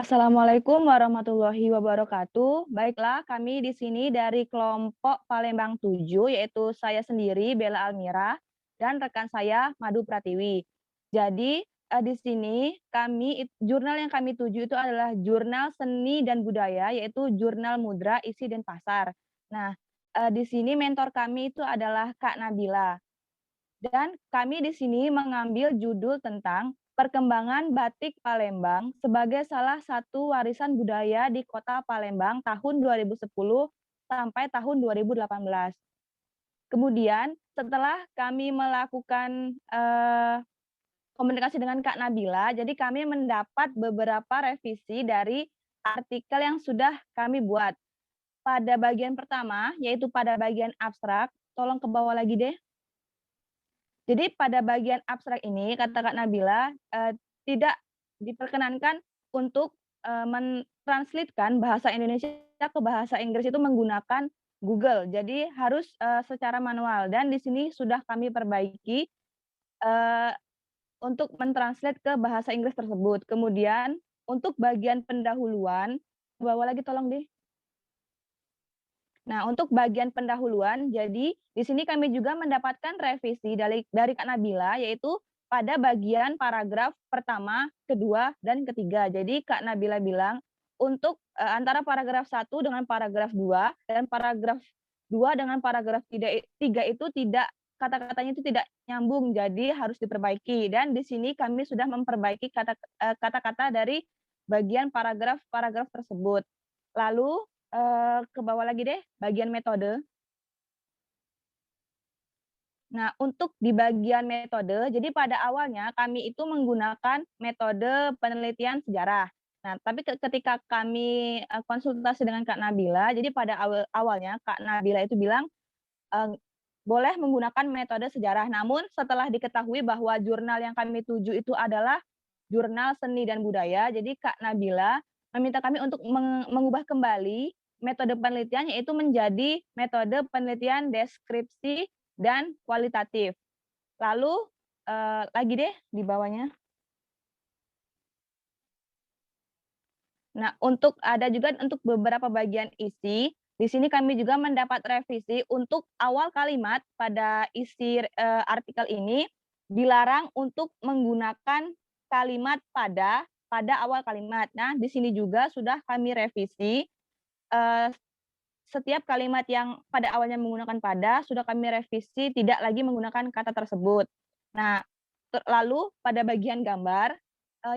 Assalamualaikum warahmatullahi wabarakatuh. Baiklah, kami di sini dari kelompok Palembang 7, yaitu saya sendiri, Bella Almira, dan rekan saya, Madu Pratiwi. Jadi, di sini jurnal yang kami tuju itu adalah jurnal seni dan budaya, yaitu jurnal Mudra, Isi, dan Pasar. Nah, di sini mentor kami itu adalah Kak Nabila. Dan kami di sini mengambil judul tentang perkembangan batik Palembang sebagai salah satu warisan budaya di Kota Palembang tahun 2010 sampai tahun 2018. Kemudian setelah kami melakukan komunikasi dengan Kak Nabila, jadi kami mendapat beberapa revisi dari artikel yang sudah kami buat. Pada bagian pertama, yaitu pada bagian abstrak, tolong ke bawah lagi deh. Jadi pada bagian abstrak ini, kata Kak Nabila, tidak diperkenankan untuk, mentranslatekan bahasa Indonesia ke bahasa Inggris itu menggunakan Google. Jadi harus, secara manual dan di sini sudah kami perbaiki, eee, untuk mentranslate ke bahasa Inggris tersebut. Kemudian untuk bagian pendahuluan, bawa lagi tolong deh. Nah, untuk bagian pendahuluan, jadi di sini kami juga mendapatkan revisi dari Kak Nabila, yaitu pada bagian paragraf pertama, kedua, dan ketiga. Jadi Kak Nabila bilang, untuk antara paragraf 1 dengan paragraf 2 dan paragraf 2 dengan paragraf 3 itu tidak kata-katanya itu tidak nyambung, jadi harus diperbaiki. Dan di sini kami sudah memperbaiki kata-kata dari bagian paragraf-paragraf tersebut. Lalu ke bawah lagi deh, bagian metode. Nah, untuk di bagian metode, jadi pada awalnya kami itu menggunakan metode penelitian sejarah. Nah, tapi ketika kami, konsultasi dengan Kak Nabila, jadi pada awalnya Kak Nabila itu bilang, eee, boleh menggunakan metode sejarah. Namun setelah diketahui bahwa jurnal yang kami tuju itu adalah jurnal seni dan budaya, jadi Kak Nabila meminta kami untuk mengubah kembali metode penelitian, yaitu menjadi metode penelitian deskripsi dan kualitatif. Lalu, lagi deh di bawahnya. Nah, ada juga untuk beberapa bagian isi, di sini kami juga mendapat revisi untuk awal kalimat pada isi, artikel ini, dilarang untuk menggunakan kalimat pada awal kalimat. Nah, di sini juga sudah kami revisi, eee, setiap kalimat yang pada awalnya menggunakan pada, sudah kami revisi tidak lagi menggunakan kata tersebut. Nah, lalu pada bagian gambar,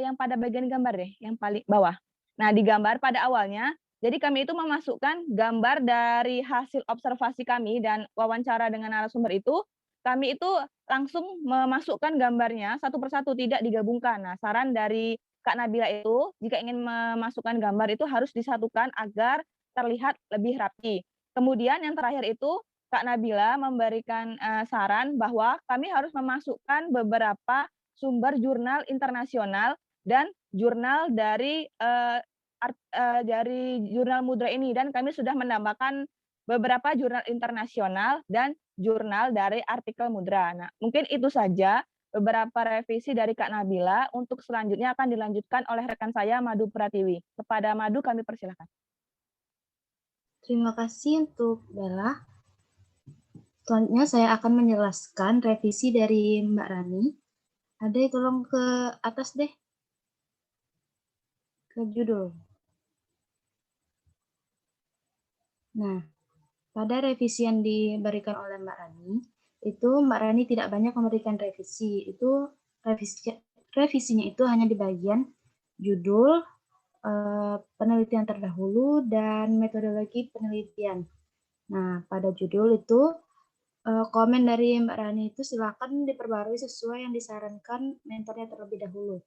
yang pada bagian gambar deh, yang paling bawah. Nah, di gambar pada awalnya, jadi kami itu memasukkan gambar dari hasil observasi kami dan wawancara dengan narasumber itu, kami itu langsung memasukkan gambarnya satu persatu, tidak digabungkan. Nah, saran dari Kak Nabila itu, jika ingin memasukkan gambar itu harus disatukan agar terlihat lebih rapi. Kemudian yang terakhir itu, Kak Nabila memberikan, saran bahwa kami harus memasukkan beberapa sumber jurnal internasional dan jurnal dari jurnal Mudra ini dan kami sudah menambahkan beberapa jurnal internasional dan jurnal dari artikel Mudra. Nah, mungkin itu saja beberapa revisi dari Kak Nabila, untuk selanjutnya akan dilanjutkan oleh rekan saya Madu Pratiwi. Kepada Madu kami persilahkan. Terima kasih untuk Bella. Selanjutnya saya akan menjelaskan revisi dari Mbak Rani. Ada tolong ke atas deh, ke judul. Nah, pada revisi yang diberikan oleh Mbak Rani, itu Mbak Rani tidak banyak memberikan revisi. Itu revisinya itu hanya di bagian judul, penelitian terdahulu, dan metodologi penelitian. Nah, pada judul itu komen dari Mbak Rani itu silakan diperbarui sesuai yang disarankan mentornya terlebih dahulu.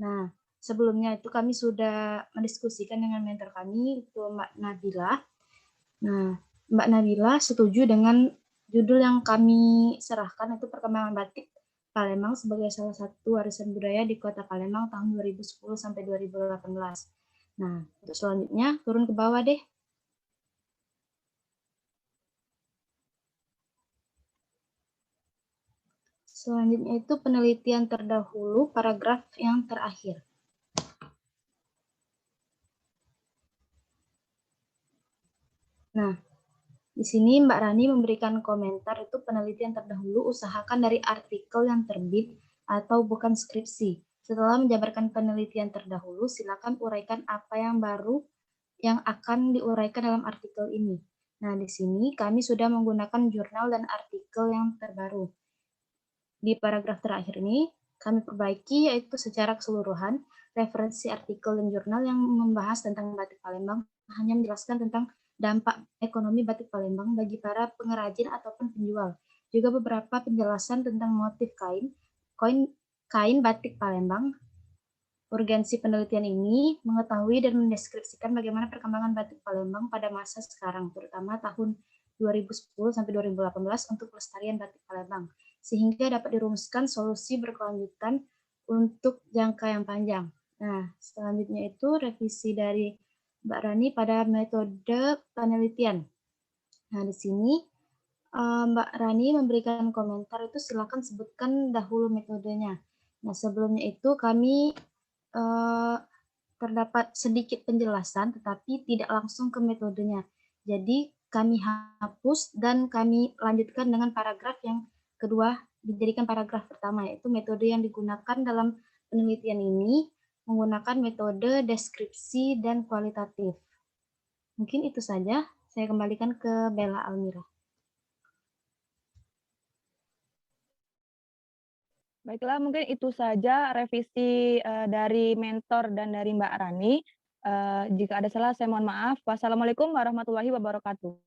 Nah, sebelumnya itu kami sudah mendiskusikan dengan mentor kami, itu Mbak Nabila. Nah, Mbak Nabila setuju dengan judul yang kami serahkan, itu perkembangan batik Palembang sebagai salah satu warisan budaya di Kota Palembang tahun 2010 sampai 2018. Nah, untuk selanjutnya turun ke bawah deh. Selanjutnya itu penelitian terdahulu, paragraf yang terakhir. Nah, di sini Mbak Rani memberikan komentar itu penelitian terdahulu usahakan dari artikel yang terbit atau bukan skripsi. Setelah menjabarkan penelitian terdahulu, silakan uraikan apa yang baru yang akan diuraikan dalam artikel ini. Nah, di sini kami sudah menggunakan jurnal dan artikel yang terbaru. Di paragraf terakhir ini, kami perbaiki yaitu secara keseluruhan, referensi artikel dan jurnal yang membahas tentang batik Palembang hanya menjelaskan tentang dampak ekonomi batik Palembang bagi para pengrajin ataupun penjual. Juga beberapa penjelasan tentang motif kain batik Palembang. Urgensi penelitian ini mengetahui dan mendeskripsikan bagaimana perkembangan batik Palembang pada masa sekarang, terutama tahun 2010 sampai 2018 untuk pelestarian batik Palembang, sehingga dapat dirumuskan solusi berkelanjutan untuk jangka yang panjang. Nah, selanjutnya itu revisi dari Mbak Rani pada metode penelitian. Nah, di sini Mbak Rani memberikan komentar itu silakan sebutkan dahulu metodenya. Nah, sebelumnya itu kami terdapat sedikit penjelasan, tetapi tidak langsung ke metodenya. Jadi kami hapus dan kami lanjutkan dengan paragraf yang kedua, dijadikan paragraf pertama, yaitu metode yang digunakan dalam penelitian ini menggunakan metode deskripsi dan kualitatif. Mungkin itu saja. Saya kembalikan ke Bella Almira. Baiklah, mungkin itu saja revisi dari mentor dan dari Mbak Rani. Jika ada salah, saya mohon maaf. Wassalamualaikum warahmatullahi wabarakatuh.